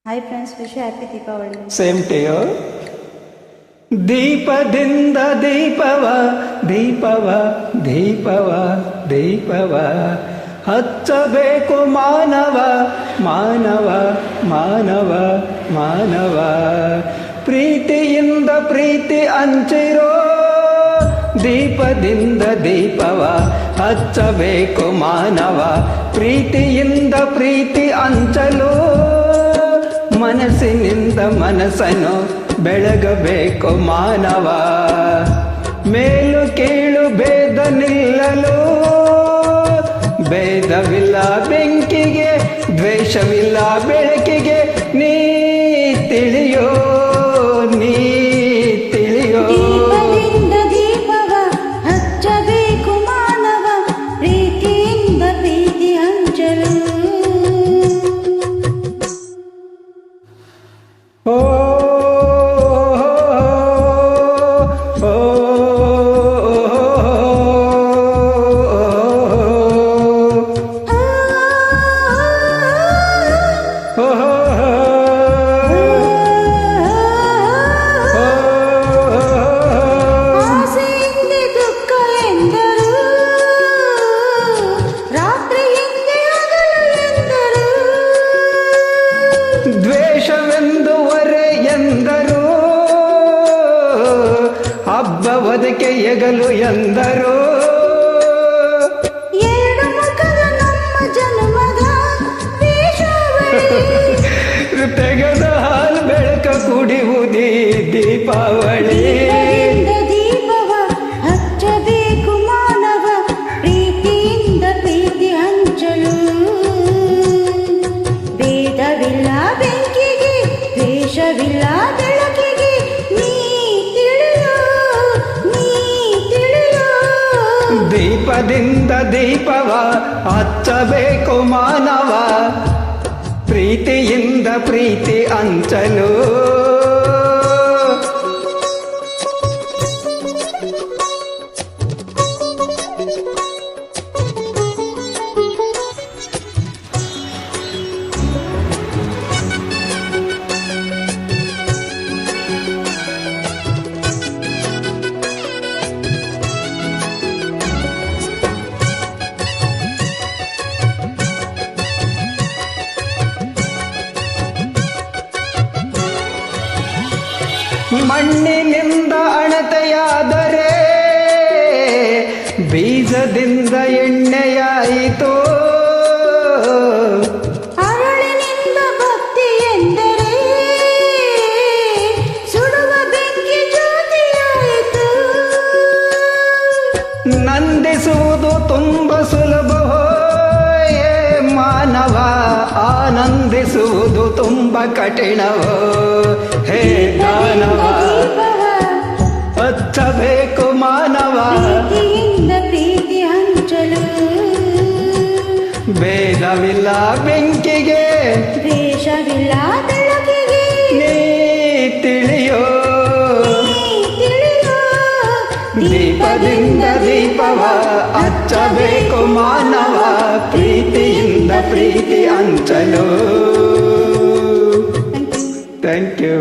Hi friends, wish happy Deepavali. Same to you. ದೀಪದಿಂದ ದೀಪವ ದೀಪವ ದೀಪವ ದೀಪವ ಹಚ್ಚಬೇಕು ಮಾನವ ಮಾನವ ಮಾನವ ಮಾನವ. ಪ್ರೀತಿಯಿಂದ ಪ್ರೀತಿ ಹಂಚಿರೋ ದೀಪದಿಂದ ದೀಪವ ಹಚ್ಚಬೇಕು ಮಾನವ. ಪ್ರೀತಿಯಿಂದ ಪ್ರೀತಿ ಹಂಚಲು ಮನಸ್ಸಿನಿಂದ ಮನಸ್ಸನ್ನು ಬೆಳಗಬೇಕು ಮಾನವ. ಮೇಲು ಕೀಳು ಭೇದ ನಿಲ್ಲಲು ಭೇದವಿಲ್ಲ ಬೆಂಕಿಗೆ, ದ್ವೇಷವಿಲ್ಲ ಬೆಳಕಿಗೆ. ನೀ ತಿಳಿಯೋ ನೀ ತಿಳಿಯೋ. ದೀಪದಿಂದ ದೀಪವ ಹಚ್ಚಬೇಕು ಮಾನವ, ಪ್ರೀತಿಯಿಂದ ಪ್ರೀತಿ ಹಂಚಲು. ಓ ದ್ವೇಷವೆಂದು ಹೊರೆ ಎಂದರು, ಹಬ್ಬವದಕ್ಕೆ ಎಗಲು ಎಂದರು. ಎರಡು ಮುಖದ ನಮ್ಮ ಜನ್ಮದ ತೆಗೆದ ಹಾಲು ಬೆಳಕ ಕುಡಿಯುವುದೇ ದೀಪಾವಳಿ. ದೀಪವ ಹಚ್ಚಬೇಕು ಮಾನವ, ಪ್ರೀತಿಯಿಂದ ಪ್ರೀತಿ ಹಂಚಲು. ಭೇದವಿಲ್ಲ ಬೆಂಕಿಗೆ, ದ್ವೇಷವಿಲ್ಲ ಬೆಳಕಿಗೆ. ನೀ ತಿಳಿಯೋ ನೀ ತಿಳಿಯೋ. ದೀಪದಿಂದ ದೀಪವ ಹಚ್ಚಬೇಕು ಮಾನವ, ಪ್ರೀತಿಯಿಂದ ಪ್ರೀತಿ ಹಂಚಲು. ಮಣ್ಣಿನಿಂದ ಅಣತೆಯಾದರೆ ಬೀಜದಿಂದ ಎಣ್ಣೆಯಾಯಿತು. ಅರಳಿನಿಂದ ಭಕ್ತಿ ಎಂದರೆ ಸುಡುವ ಬೆಂಕಿ ಜ್ಯೋತಿಯಾಯಿತು. ನಂದಿಸುವುದು ತುಂಬ ಸುಲಭವೋ ಮಾನವ, ಆನಂದಿಸುವುದು ತುಂಬ ಕಠಿಣವೋ ಹೇ ದಾನವ. ಹಚ್ಚಬೇಕು ಮಾನವ, ಪ್ರೀತಿಯಿಂದ ಪ್ರೀತಿ ಹಂಚಲು. ಭೇದವಿಲ್ಲ ಬೆಂಕಿಗೆ, ದ್ವೇಷವಿಲ್ಲ ಬೆಳಕಿಗೆ. ನೀ ತಿಳಿಯೋ ತಿಳಿಯೋ. ದೀಪದಿಂದ ದೀಪವ ಹಚ್ಚಬೇಕು ಮಾನವ, ಪ್ರೀತಿಯಿಂದ ಪ್ರೀತಿ ಹಂಚಲು. Thank you.